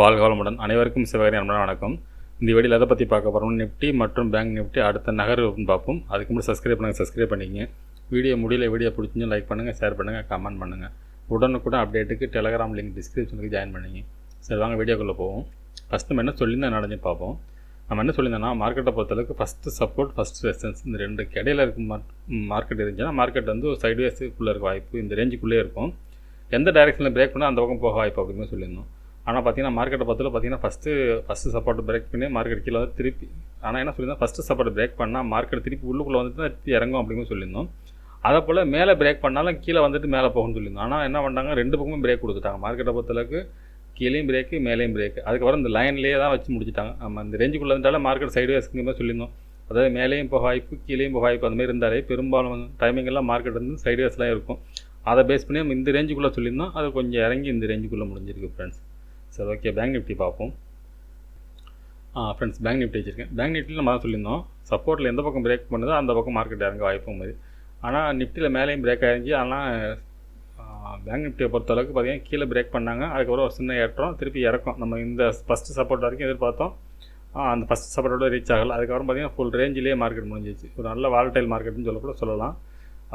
வாழ்க வளமுடன். அனைவருக்கும் சிவகாரி அன்பான வணக்கம். இந்த வீடியோவில் எதை பற்றி பார்க்க போகிறோம், நிஃப்டி மற்றும் பேங்க் நிஃப்டி அடுத்த நகர்வுன்னு பார்ப்போம். அதுக்கு முன்னாடி சப்ஸ்கிரைப் பண்ணிக்கங்க. வீடியோ பிடிச்சிங்க லைக் பண்ணுங்கள், ஷேர் பண்ணுங்கள், கமெண்ட் பண்ணுங்கள். உடனுக்குடன் அப்டேட்டுக்கு டெலகிராம் லிங்க் டிஸ்கிரிப்ஷனுக்கு ஜாயின் பண்ணிங்க. சரி, வாங்க வீடியோக்குள்ளே போவோம். ஃபஸ்ட்டு நம்ம என்ன சொல்லியிருந்தோம் நடந்து பார்ப்போம். நம்ம என்ன சொல்லியிருந்தோம்னா, மார்க்கெட்டை பொறுத்தளவுக்கு ஃபஸ்ட்டு சப்போர்ட், ஃபஸ்ட்டு ரெசிஸ்டன்ஸ், இந்த ரெண்டு இடையில இருக்கும் மார்க்கெட் இருந்துச்சுன்னா மார்க்கெட் வந்து ஒரு சைட்வேஸுக்குள்ளே இருக்க வாய்ப்பு, இந்த ரேஞ்சுக்குள்ளே இருக்கும். எந்த டைரெக்ஷனில் பிரேக் பண்ணால் அந்த பக்கம் போக வாய்ப்பு அப்படின்னு சொல்லியிருந்தோம். ஆனால் பார்த்தீங்கன்னா மார்க்கெட்டை பொறுத்தவரை பார்த்தீங்கன்னா ஃபஸ்ட்டு சப்போர்ட் பிரேக் பண்ணி மார்க்கெட் கீழே வந்து திருப்பி, ஆனால் என்ன சொல்லியிருந்தோம், ஃபஸ்ட்டு சப்போர்ட் பிரேக் பண்ணால் மார்க்கெட் திருப்பி உள்ளுக்குள்ளே வந்துட்டு தான் திருப்பி இறங்கும் அப்படின்னு சொல்லியிருந்தோம். அதை போல் மேலே பிரேக் பண்ணாலும் கீழே வந்துட்டு மேலே போகும்னு சொல்லியிருந்தோம். ஆனால் என்ன பண்ணாங்க, ரெண்டு பக்கமும் பிரேக் கொடுத்துட்டாங்க. மார்க்கெட்டை பொறுத்தளவுக்கு கீழேயும் பிரேக்கு, மேலேயும் பிரேக்கு. அதுக்கப்புறம் இந்த லைன்லேயே தான் வச்சு முடிச்சிட்டாங்க. நம்ம இந்த ரேஞ்சுக்குள்ளே இருந்தாலும் மார்க்கெட் சைடுவேஸ்க்கு மாதிரி சொல்லியிருந்தோம். அதாவது மேலேயும் போக வாய்ப்பு, கீழேயும் போக வாய்ப்பு, அதுமாதிரி இருந்தாலே பெரும்பாலும் டைமிங்கெல்லாம் மார்க்கெட் வந்து சைடுவேஸ்லாம் இருக்கும். அதை பேஸ் பண்ணி நம்ம இந்த ரேஞ்சுக்குள்ளே சொல்லியிருந்தோம். அது கொஞ்சம் இறங்கி இந்த ரேஞ்சுக்குள்ளே முடிஞ்சிருக்கு ஃப்ரெண்ட்ஸ். சரி, ஓகே, பேங்க் நிஃப்டி பார்ப்போம். ஃப்ரெண்ட்ஸ், பேங்க் நிஃப்டி வச்சுருக்கேன். பேங்க் நிஃப்டியில் நம்ம தான் சொல்லியிருந்தோம், சப்போர்ட்டில் எந்த பக்கம் பிரேக் பண்ணுதோ அந்த பக்கம் மார்க்கெட் இறங்க வாய்ப்பும் மாதிரி. ஆனால் நிஃப்டியில் மேலேயும் பிரேக் ஆகிருந்துச்சு. ஆனால் பேங்க் நிஃப்டியை பொறுத்தளவுக்கு பார்த்தீங்கன்னா கீழே பிரேக் பண்ணாங்க. அதுக்கப்புறம் ஒரு சின்ன ஏற்றம், திருப்பி இறக்கும். நம்ம இந்த ஃபஸ்ட்டு சப்போர்ட் வரைக்கும் எதிர்பார்த்தோம், அந்த ஃபஸ்ட் சப்போர்ட்டோட ரீச் ஆகலை. அதுக்கப்புறம் பார்த்தீங்கன்னா ஃபுல் ரேஞ்சிலேயே மார்க்கெட் முடிஞ்சிச்சு. ஒரு நல்ல வாலடைல் மார்க்கெட்னு சொல்லலாம்.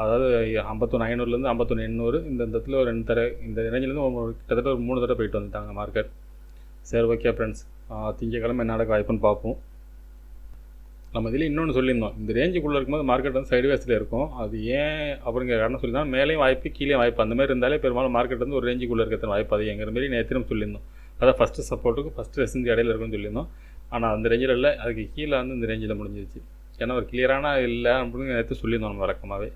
அதாவது 51,500 51,800 இந்த இடத்துல ஒரு 2 தடவை, இந்த ரேஞ்சிலேருந்து கிட்டத்தட்ட ஒரு 3 தடவை போயிட்டு வந்துட்டாங்க மார்க்கெட். சரி, ஓகே ஃப்ரெண்ட்ஸ், திங்கக்கிழமை என்ன நடக்க வாய்ப்புன்னு பார்ப்போம். நம்ம இதில் இன்னொன்று சொல்லியிருந்தோம், இந்த ரேஞ்சுக்குள்ளே இருக்கும்போது மார்க்கெட் வந்து சைடுவேஸில் இருக்கும். அது ஏன் அப்படிங்கிற காரணம் சொல்லியிருந்தோம். மேலேயும் வாய்ப்பு, கீழே வாய்ப்பு, அந்த மாதிரி இருந்தாலே பெரும்பாலும் மார்க்கெட் வந்து ஒரு ரேஞ்சுக்குள்ளே இருக்கிற வாய்ப்பு அது எங்கிற மாதிரி நேற்று சொல்லியிருந்தோம். அதான் ஃபஸ்ட்டு சப்போர்ட்டுக்கு ஃபஸ்ட்டு ரெசிஸ்டன்ஸ் இடையில இருக்குன்னு சொல்லியிருந்தோம். ஆனால் அந்த ரேஞ்சில் இல்லை, அதுக்கு கீழே வந்து இந்த ரேஞ்சில் முடிஞ்சிருச்சு. ஏன்னா ஒரு கிளியரான இல்லை அப்படின்னு நேற்று சொல்லியிருந்தோம் நம்ம வழக்கமாகவே.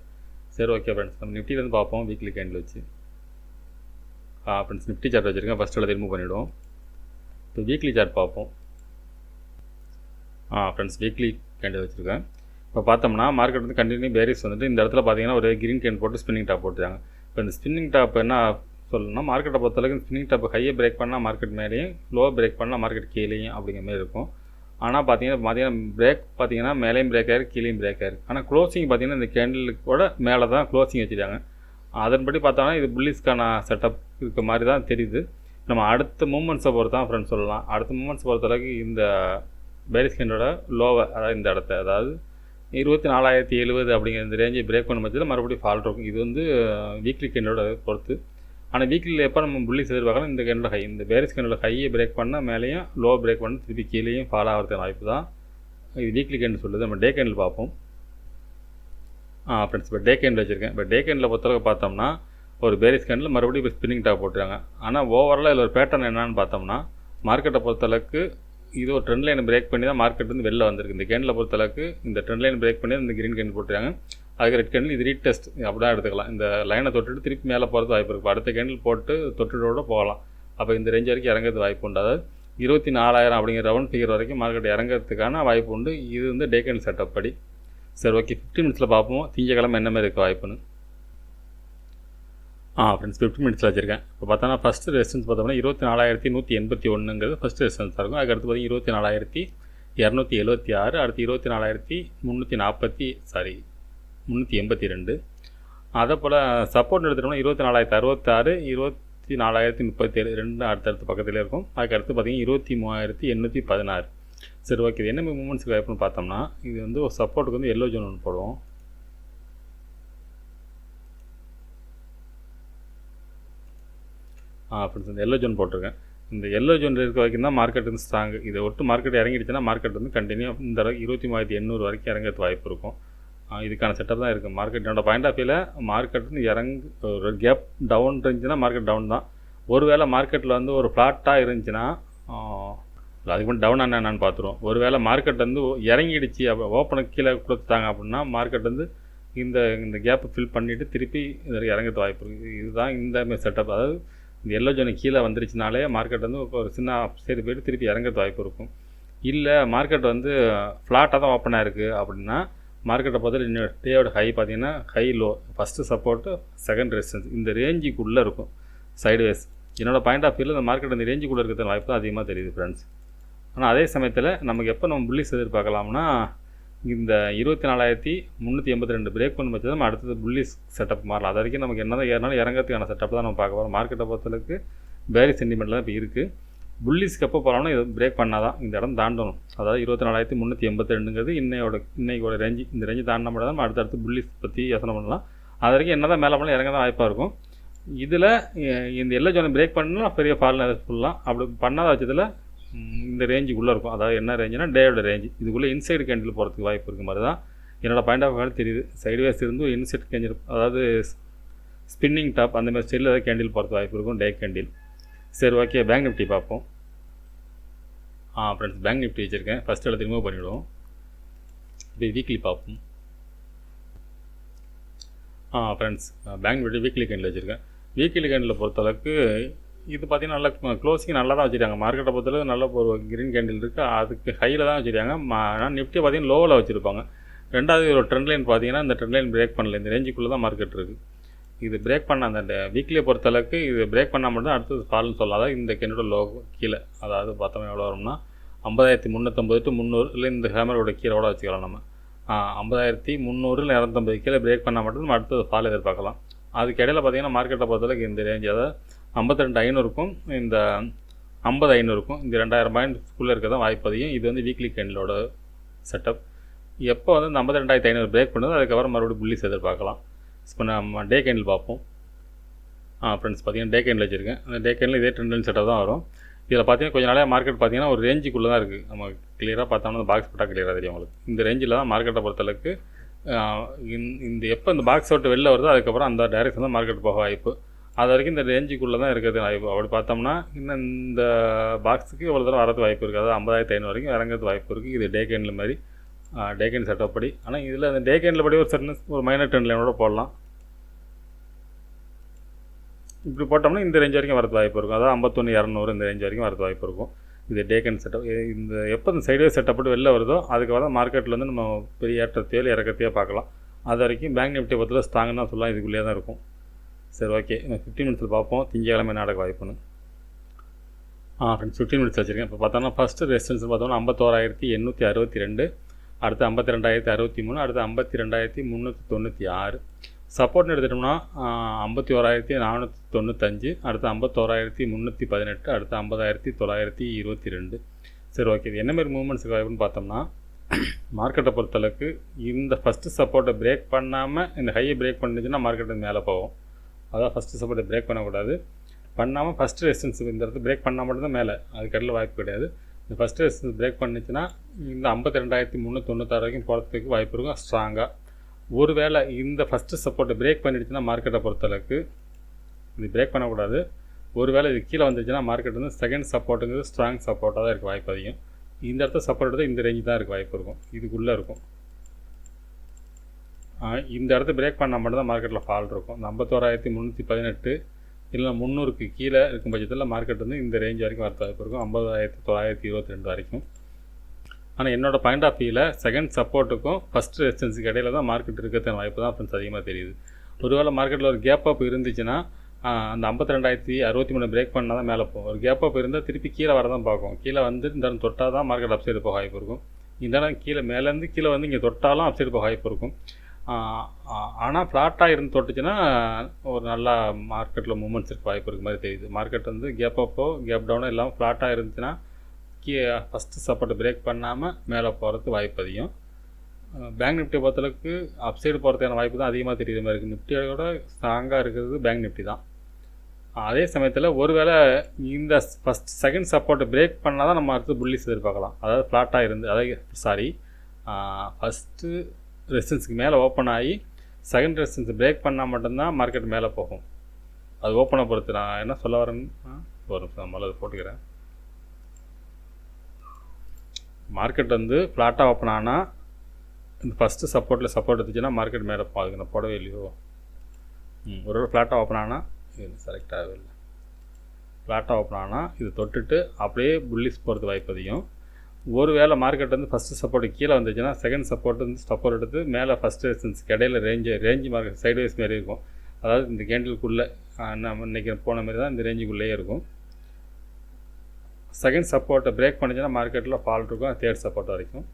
சரி, ஓகே ஃப்ரெண்ட்ஸ், நம்ம நிஃப்டிலேருந்து பார்ப்போம். வீக்லி கேண்டில் வச்சு ஃப்ரெண்ட்ஸ் நிஃப்டி சார்ட் வச்சுருக்கேன். ஃபஸ்ட்டு அதை ரிமூவ் பண்ணிவிடுவோம். இப்போ வீக்லி சார்ட் பார்ப்போம். ஃப்ரெண்ட்ஸ், வீக்லி கேண்டில் வச்சுருக்கேன். இப்போ பார்த்தோம்னா மார்க்கெட் வந்து கண்டினியூ பேரிஸ் வந்துட்டு இந்த இடத்துல பார்த்தீங்கன்னா ஒரு கிரீன் கேன் போட்டு ஸ்பின்னிங் டாப் போட்டுருக்காங்க. இப்போ இந்த ஸ்பின்னிங் டாப் என்ன சொல்லணும்னா, மார்க்கெட்டை பொறுத்தளவுக்கு ஸ்பின்னிங் டாப் ஹையை பிரேக் பண்ணால் மார்க்கெட் மேலேயும், லோவை பிரேக் பண்ணால் மார்க்கெட் கீழேயும் அப்படிங்கிற மாதிரி இருக்கும். ஆனால் பார்த்தீங்கன்னா பிரேக் பார்த்தீங்கன்னா மேலேயும் பிரேக் ஆயிருக்கு, கீழேயும் பிரேக் ஆயிருக்கு. ஆனால் க்ளோசிங் பார்த்தீங்கன்னா இந்த கேண்டிலுக்கூட மேலே தான் க்ளோசிங் வச்சுருக்காங்க. அதன்படி பார்த்தோம்னா இது புல்லிஸ்க்கான செட்டப் இருக்க மாதிரி தான் தெரியுது. நம்ம அடுத்த மூமெண்ட்ஸை பொறுத்து தான் ஃப்ரெண்ட்ஸ் சொல்லலாம். அடுத்த மூமெண்ட்ஸ் பொறுத்தளவுக்கு இந்த பேரிஸ் கேண்டோட லோவை, அதாவது இந்த இடத்த, அதாவது 24,070 அப்படிங்கிற இந்த ரேஞ்சை பிரேக் பண்ண பட்சத்தில் மறுபடியும் ஃபால்ட் இருக்கும். இது வந்து வீக்லி கேண்டோட பொறுத்து. ஆனால் வீக்லியில் எப்போ நம்ம புல்லிஸ் எதிர்பார்க்கலாம், இந்த கேண்டோட ஹை, இந்த பேரிஸ் கேண்டோட ஹையை பிரேக் பண்ணால் மேலேயும், லோ பிரேக் பண்ண திருப்பி கீழேயும் ஃபாலோ ஆகிறதுக்கு வாய்ப்பு தான் இது வீக்லி கேண்டில் சொல்லுது. நம்ம டே கேண்டில் பார்ப்போம். ஃப்ரெண்ட்ஸ், இப்போ டே கேண்டில் வச்சுருக்கேன். இப்போ டே கேண்டில் பொறுத்தளவுக்கு பார்த்தோம்னா ஒரு பேரிஸ் கேண்டில் மறுபடியும் இப்போ ஸ்பின்னிங் டாப் போட்டுருக்காங்க. ஆனால் ஓவராலாக இதில் ஒரு பேட்டர்ன் என்னன்னு பார்த்தோம்னா, மார்க்கெட்டை பொறுத்தளவுக்கு இது ஒரு ட்ரெண்ட் லைனை பிரேக் பண்ணி தான் மார்க்கெட் வந்து வெளில வந்திருக்கு. இந்த கேண்டில் பொறுத்தளவுக்கு இந்த ட்ரெண்ட் லைன் பிரேக் பண்ணி இந்த கிரீன் கேண்டில் போட்டுருக்காங்க. அதுக்கு ரெட் கேண்டில் இது ரீடெஸ்ட் அப்படி தான் எடுத்துக்கலாம். இந்த லைனை தொட்டுட்டு திருப்பி மேலே போகிறது வாய்ப்பு இருக்குது. அடுத்த கேண்டில் போட்டு தொட்டுட்டோட போகலாம். அப்போ இந்த ரேஞ்ச் வரைக்கும் இறங்கிறது வாய்ப்பு உண்டு. அதாவது 24,000 அப்படிங்கிற ரவுண்ட் ஃபிகர் வரைக்கும் மார்க்கெட் இறங்கிறதுக்கான வாய்ப்பு உண்டு. இது வந்து டே கேண்டில் செட்டப் படி. சரி, ஓகே, 15 மினிட்ஸில் பார்ப்போம் திங்கக்கிழமை என்ன மாதிரி இருக்க வாய்ப்புன்னு. ஃப்ரெண்ட்ஸ், 15 மினிட்ஸில் வச்சுருக்கேன். இப்போ பார்த்தோன்னா ஃபஸ்ட்டு ரெசிஸ்டன்ஸ் பார்த்தோம்னா 24,181ங்கிறது ஃபஸ்ட்டு ரெசிஸ்டன்ஸாக இருக்கும். அதுக்கடுத்து பார்த்தீங்கன்னா 24,276, அடுத்து 24,382. அதே போல் சப்போர்ட் எடுத்துட்டோம்னா 24,066, 24,037 ரெண்டும் அடுத்தடுத்து பக்கத்தில் இருக்கும். அதுக்கடுத்து பார்த்தீங்கன்னா 23,816. சரி, ஓகே, இது என்ன மூமெண்ட்ஸுக்கு வாய்ப்புன்னு பார்த்தோம்னா, இது வந்து ஒரு சப்போர்ட்டுக்கு வந்து எல்லோ ஜோன் ஒன்று போடுவோம். ஃப்ரெண்ட்ஸ், இந்த எல்லோ ஜோன் போட்டிருக்கேன். இந்த எல்லோ ஜோன் இருக்க வரைக்கும் தான் மார்க்கெட் வந்து ஸ்ட்ராங்கு. இதை ஒட்டு மார்க்கெட் இறங்கிடுச்சுன்னா மார்க்கெட் வந்து கண்டினியூ இந்த அளவுக்கு 23,800 வரைக்கும் இறங்கிறது வாய்ப்பு இருக்கும். இதுக்கான செட்டப் தான் இருக்குது. மார்க்கெட்டோட பாயிண்ட் ஆஃப் வியூவில் மார்க்கெட் வந்து ஒரு கேப் டவுன் இருந்துச்சுன்னா மார்க்கெட் டவுன் தான். ஒருவேளை மார்க்கெட்டில் வந்து ஒரு ஃப்ளாட்டாக இருந்துச்சுன்னா அதுக்கு மட்டும் டவுன் என்னன்னு பார்த்துருவோம். ஒருவேளை மார்க்கெட் வந்து இறங்கிடுச்சு, அப்போ ஓப்பனுக்கு கீழே கொடுத்துட்டாங்க அப்படின்னா மார்க்கெட் வந்து இந்த கேப்பை ஃபில் பண்ணிவிட்டு திருப்பி இதில் இறங்கிறது வாய்ப்பு இருக்குது. இதுதான் இந்த மாதிரி செட்டப். அதாவது இந்த எல்லோ ஜோனு கீழே வந்துருச்சுனாலே மார்க்கெட் வந்து ஒரு சின்ன சைடு போய்ட்டு திருப்பி இறங்கிறது வாய்ப்பு இருக்கும். இல்லை மார்க்கெட் வந்து ஃப்ளாட்டாக தான் ஓப்பனாக இருக்குது அப்படின்னா மார்க்கெட்டை பார்த்து இன்னொரு டேயோட ஹை பார்த்தீங்கன்னா high low, first support, second resistance, இந்த ரேஞ்சுக்குள்ளே இருக்கும் சைடுவேஸ். என்னோடய பாயிண்ட் ஆஃப் வியூவில் இந்த மார்க்கெட் இந்த ரேஞ்சுக்குள்ளே இருக்கிற வாய்ப்பு தான் அதிகமாக தெரியுது ஃப்ரெண்ட்ஸ். ஆனால் அதே சமயத்தில் நமக்கு எப்போ நம்ம புல்லிஸ் எதிர்பார்க்கலாம்னா, இந்த 24,382 பிரேக் பண்ண வச்சு நம்ம அடுத்தது புல்லிஸ் செட்டப் மாறலாம். அது வரைக்கும் நமக்கு என்ன தான் ஏறினாலும் இறங்கிறதுக்கான செட்டப் தான் நம்ம பார்க்க போகிறோம். மார்க்கெட்டை பொறுத்தளவுக்கு பேரிஷ் சென்டிமெண்ட்டில் தான் இப்போ இருக்குது. புல்லிஸ்க்கு எப்போ போகலாம்னா இது பிரேக் பண்ணால் தான் இந்த இடம் தாண்டணும். அதாவது 24,382ங்கிறது இன்னையோட ரேஞ்சு. இந்த ரேஞ்சு தாண்டினா மட்டும் தான் அடுத்தடுத்து புல்லிஸ் பற்றி யோசனை பண்ணலாம். அது வரைக்கும் என்ன தான் மேலே பண்ணலாம் இறங்க தான் வாய்ப்பாக இருக்கும். இதில் இந்த எல்லோ ஜோனை பிரேக் பண்ணால் பெரிய ஃபால் சொல்லலாம். அப்படி பண்ணாத பட்சத்தில் இந்த ரேஞ்சுக்குள்ளே இருக்கும். அதாவது என்ன ரேஞ்சுனா டேயோட ரேஞ்சு. இதுக்குள்ளே இன்சைடு கேண்டில் போகிறதுக்கு வாய்ப்பு இருக்க மாதிரி தான் என்னோட பாயிண்ட் ஆஃப் வியூ தெரியுது. சைடுவேஸ் இருந்து இன்சைட் கேண்டில், அதாவது ஸ்பின்னிங் டாப் அந்த மாதிரி ஸ்டைலில் ஏதாவது கேண்டில் போகிறதுக்கு வாய்ப்பு இருக்கும், டே கேண்டில். சரி, ஓகே, பேங்க் நிஃப்டி பார்ப்போம். ஃப்ரெண்ட்ஸ், பேங்க் நிஃப்டி வச்சுருக்கேன். ஃபஸ்ட்டு இடத்துல ரிமூவ் பண்ணிவிடுவோம். இப்போ வீக்லி பார்ப்போம். Friends, bank Nifty weekly candle வச்சுருக்கேன். வீக்லி கேண்டில் பொறுத்தளவுக்கு இது பார்த்திங்கன்னா நல்லா க்ளோசிங் நல்லா தான் வச்சுருக்காங்க. மார்க்கெட்டை பொறுத்தளவு நல்ல ஒரு க்ரீன் கேண்டில் இருக்குது. அதுக்கு ஹையில் தான் வச்சுருக்காங்க. ஆனால் நிஃப்டி பார்த்திங்கன்னா லோவில் வச்சுருப்பாங்க. ரெண்டாவது ஒரு ட்ரெண்ட் லைன் பார்த்திங்கன்னா இந்த ட்ரெண்ட் லைன் பிரேக் பண்ணல. இந்த ரேஞ்சுக்குள்ளே தான் மார்க்கெட் இருக்குது. இது பிரேக் பண்ண அந்த வீக்லியை பொறுத்தளவுக்கு இது பிரேக் பண்ணால் மட்டும் தான் அடுத்தது ஃபால்னு சொல்லலாம். அதாவது இந்த கேண்டோட லோகோ கீழே, அதாவது பார்த்தோம்னா எவ்வளோ வரும்னா 50,350 to 300 இல்லை இந்த ஹேமரோட கீழோட வச்சுக்கலாம் நம்ம. 50,300 இல்லை 250 கீழே பிரேக் பண்ணால் மட்டும் நம்ம அடுத்தது ஃபால் எதிர்பார்க்கலாம். அதுக்கு இடையில பார்த்திங்கன்னா மார்க்கெட்டை பொறுத்தளவுக்கு இந்த ரேஞ்ச், அதாவது 52,500க்கும் இந்த 50,500க்கும் இந்த 2000 பாயிண்ட்ஸ்குள்ளே இருக்க தான் வாய்ப்பு அதிகம். இது வந்து வீக்லி கேண்டிலோட செட்டப். எப்போ வந்து இந்த 52,500 பிரேக் பண்ணுறது அதுக்கப்புறம் மறுபடியும் புல்லிஸ் எதிர்பார்க்கலாம். இப்போ நம்ம டே கேண்டில் பார்ப்போம். ஃப்ரெண்ட்ஸ், பார்த்தீங்கன்னா டே கேண்டில் வச்சுருக்கேன். அந்த டே கேண்டில் இதே ட்ரெண்ட் லைன் செட்டாக தான் வரும். இதில் பார்த்தீங்கன்னா கொஞ்சம் நாளைய மார்க்கெட் பார்த்தீங்கன்னா ஒரு ரேஞ்சுக்குள்ளே தான் இருக்குது. நம்ம கிளியராக பார்த்தோம்னா அந்த பாக்ஸ் போட்டால் கிளியராக தெரியும் உங்களுக்கு. இந்த ரேஞ்சில் தான் மார்க்கெட்டை பொறுத்தளவுக்கு இந்த எப்போ இந்த பாக்ஸ் விட்டு வெளில வருதோ அதுக்கப்புறம் அந்த டைரெக்ஷன் தான் மார்க்கெட் போக வாய்ப்பு. அது வரைக்கும் இந்த ரேஞ்சுக்குள்ளே தான் இருக்கிறது வாய்ப்பு. அப்படி பார்த்தோம்னா இன்னும் இந்த பாக்ஸுக்கு இவ்வளோ தூரம் வரது வாய்ப்பு இருக்குது. அதாவது 50,500 வரைக்கும் இறங்கிறது வாய்ப்பு இருக்குது. இது டே கேண்டில் மாதிரி டே கேண்டில் செட்டப் படி. ஆனால் இதில் அந்த டே கேண்டில் படி ஒரு மைனர் ட்ரெண்ட் லைனோட போடலாம். இப்படி போட்டோம்னா இந்த ரேஞ்ச் வரைக்கும் வரது வாய்ப்பு இருக்கும். அதாவது 51,200 இந்த ரேஞ்ச் வரைக்கும் வரது வாய்ப்பு இருக்கும். இது டே கேண்டில் செட்டப். இந்த எப்போ இந்த சைடுவே செட்டப் போட்டு வெளில வருதோ அதுக்கு மார்க்கெட்டில் வந்து நம்ம பெரிய ஏற்றத்தையோ இறக்கத்தையோ பார்க்கலாம். அது வரைக்கும் பேங்க் நிஃப்டி பற்றில ஸ்ட்ராங்குன்னு தான் சொல்லலாம். இதுக்குள்ளேயே தான் இருக்கும். சரி, ஓகே, 15 மினிட்ஸில் பார்ப்போம் திங்கக்கிழமை நடக்க வாய்ப்புன்னு. ஃப்ரெண்ட்ஸ், 15 மினிட்ஸ் வச்சுருக்கேன். இப்போ பார்த்தோம்னா ஃபஸ்ட்டு ரெசிஸ்டன்ஸ் பார்த்தோம்னா 51,862, அடுத்து 52,063, அடுத்து 52,396. சப்போர்ட்னு எடுத்துட்டோம்னா 51,495, அடுத்து 51,318, அடுத்து 50,922. சரி, ஓகே, இது என்ன மாதிரி மூவ்மெண்ட்ஸுக்கு வாய்ப்புன்னு பார்த்தோம்னா மார்க்கெட்டை பொறுத்தளவுக்கு இந்த ஃபஸ்ட்டு சப்போர்ட்டை பிரேக் பண்ணாமல் இந்த ஹையை பிரேக் பண்ணிச்சுன்னா மார்க்கெட்டு மேலே போகும். அதாவது ஃபஸ்ட்டு சப்போர்ட்டை பிரேக் பண்ணக்கூடாது, பண்ணாமல் ஃபஸ்ட்டு ரெசிஸ்டன்ஸ் இந்த இடத்துல பிரேக் பண்ணால் மட்டும்தான் மேலே, அதுக்கு இடையில வாய்ப்பு கிடையாது. இந்த ஃபஸ்ட்டு ரெசிஸ்டன்ஸ் பிரேக் பண்ணிச்சுன்னா இந்த 52,396 வரைக்கும் போகிறதுக்கு வாய்ப்பு இருக்கும் ஸ்ட்ராங்காக. ஒருவேளை இந்த ஃபஸ்ட்டு சப்போர்ட்டை பிரேக் பண்ணிடுச்சுன்னா மார்க்கெட்டை பொறுத்தளவுக்கு இது பிரேக் பண்ணக்கூடாது. ஒருவேளை இது கீழே வந்துச்சுன்னா மார்க்கெட் வந்து செகண்ட் சப்போர்ட்டுங்கிறது ஸ்ட்ராங் சப்போர்ட்டாக தான் இருக்க வாய்ப்பு அதிகம். இந்த இடத்த சப்போர்ட் எடுத்தால் இந்த ரேஞ்சு தான் இருக்க வாய்ப்பு இருக்கும், இதுக்குள்ளே இருக்கும். இந்த இடத்த பிரேக் பண்ணால் மட்டும்தான் மார்க்கெட்டில் ஃபால் இருக்கும். இந்த 51,318 இல்லை 300க்கு கீழே இருக்கும் பட்சத்தில் மார்க்கெட் வந்து இந்த ரேஞ்ச் வரைக்கும் வரது வாய்ப்பு இருக்கும், 50,922 வரைக்கும். ஆனால் என்னோடய பாயிண்ட் ஆஃப் வியூவில் செகண்ட் சப்போர்ட்டுக்கும் ஃபஸ்ட்டு ரெசிஸ்டன்ஸுக்கு இடையில தான் மார்க்கெட் இருக்கிறது வாய்ப்பு தான் ஃப்ரெண்ட்ஸ் அதிகமாக தெரியுது. ஒருவேளை மார்க்கெட்டில் ஒரு கேப் அப் இருந்துச்சுன்னா அந்த 52,063 பிரேக் பண்ணால் தான் மேலே போகும். ஒரு கேப் அப் இருந்தால் திருப்பி கீழே வர தான் பார்க்கும். கீழே வந்து இந்த இடம் தொட்டால் தான் மார்க்கெட் அப்சைடு போக வாய்ப்பு இருக்கும். இந்த இடம் கீழே மேலேருந்து கீழே வந்து இங்கே தொட்டாலும் அப்சைடு போக வாய்ப்பு இருக்கும். ஆனால் ஃப்ளாட்டாக இருந்து தொட்டுச்சுன்னா ஒரு நல்லா மார்க்கெட்டில் மூமெண்ட்ஸ் இருக்க வாய்ப்பு இருக்க மாதிரி தெரியுது. மார்க்கெட் வந்து கேப் அப்போ கேப் டவுனோ இல்லாமல் ஃப்ளாட்டாக இருந்துச்சுன்னா ஃபஸ்ட்டு சப்போர்ட்டை பிரேக் பண்ணாமல் மேலே போகிறதுக்கு வாய்ப்பு அதிகம். பேங்க் நிஃப்டியை பொறுத்தளவுக்கு அப்சைடு போகிறதுக்கான வாய்ப்பு தான் அதிகமாக தெரியுற மாதிரி இருக்குது. நிஃப்டியோட ஸ்ட்ராங்காக இருக்கிறது பேங்க் நிஃப்டி தான். அதே சமயத்தில் ஒருவேளை இந்த செகண்ட் சப்போர்ட்டை பிரேக் பண்ணால் தான் நம்ம அடுத்து புல்லிஸ் எதிர்பார்க்கலாம். அதாவது ஃப்ளாட்டாக இருந்து ஃபஸ்ட்டு ரெசிஸ்டன்ஸுக்கு மேலே ஓப்பன் ஆகி செகண்ட் ரெசிஸ்டன்ஸ் பிரேக் பண்ணால் மட்டும்தான் மார்க்கெட் மேலே போகும். அது ஓப்பனை பொறுத்து நான் என்ன சொல்ல வரேன்னு ஒரு நிமிஷம் முதல்ல அதை போட்டுக்கிறேன். மார்க்கெட் வந்து ஃப்ளாட்டாக ஓப்பன் ஆனால் இந்த ஃபஸ்ட்டு சப்போர்ட் எடுத்துச்சுன்னா மார்க்கெட் மேலே போகும். அதுக்கு நான் போடவே இல்லையோ. ஒரு ஃப்ளாட்டாக ஓப்பன் ஆனால் இது செலக்ட் ஆகவே இல்லை. ஃப்ளாட்டாக ஓப்பன் ஆனால் இது தொட்டுட்டு அப்படியே புல்லிஸ் போகிறது வாய்ப்பு அதிகம். ஒரு வேளை மார்க்கெட் வந்து ஃபஸ்ட்டு சப்போர்ட்டு கீழே வந்துச்சுன்னா செகண்ட் சப்போர்ட் வந்து சப்போர்ட் எடுத்து மேலே ஃபஸ்ட்டு ரெசிஸ்டன்ஸ்க்கு இடையில ரேஞ்சு மார்க்கெட் சைட்வைஸ் மாரி இருக்கும். அதாவது இந்த கேண்டிலுக்குள்ளே நம்ம இன்றைக்கி போன மாதிரி தான் இந்த ரேஞ்சுக்குள்ளேயே இருக்கும். செகண்ட் சப்போர்ட்டை பிரேக் பண்ணிச்சுன்னா மார்க்கெட்டில் ஃபால் இருக்கும். தேர்ட் சப்போர்ட் வரைக்கும்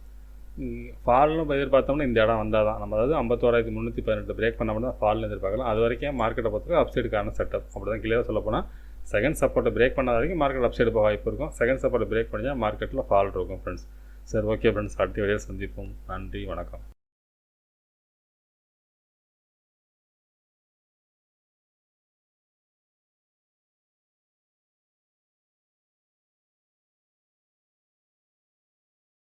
ஃபால்னு எதிர்பார்த்தோம்னா இந்த இடம் வந்தால் தான் நம்ம, அதாவது 51,318 பிரேக் பண்ண மட்டும் தான் ஃபால்னு எதிர்பார்க்கலாம். அது வரைக்கும் மார்க்கெட்டை பொறுத்தவரை அப்சைடுக்கான செட்டப் அப்படி தான் கிளியராக சொல்லப்போனால் செகண்ட் சப்போர்ட்டை பிரேக் பண்ணாத வரைக்கும் மார்க்கெட் அப் சைடு போக வாய்ப்பு இருக்கும். செகண்ட் சப்போர்ட்டை பிரேக் பண்ணிச்சா மார்க்கெட்டில் ஃபால் இருக்கும் ஃப்ரெண்ட்ஸ். சரி, ஓகே ஃப்ரெண்ட்ஸ், அடுத்த வீடியோ சந்திப்போம். நன்றி, வணக்கம்.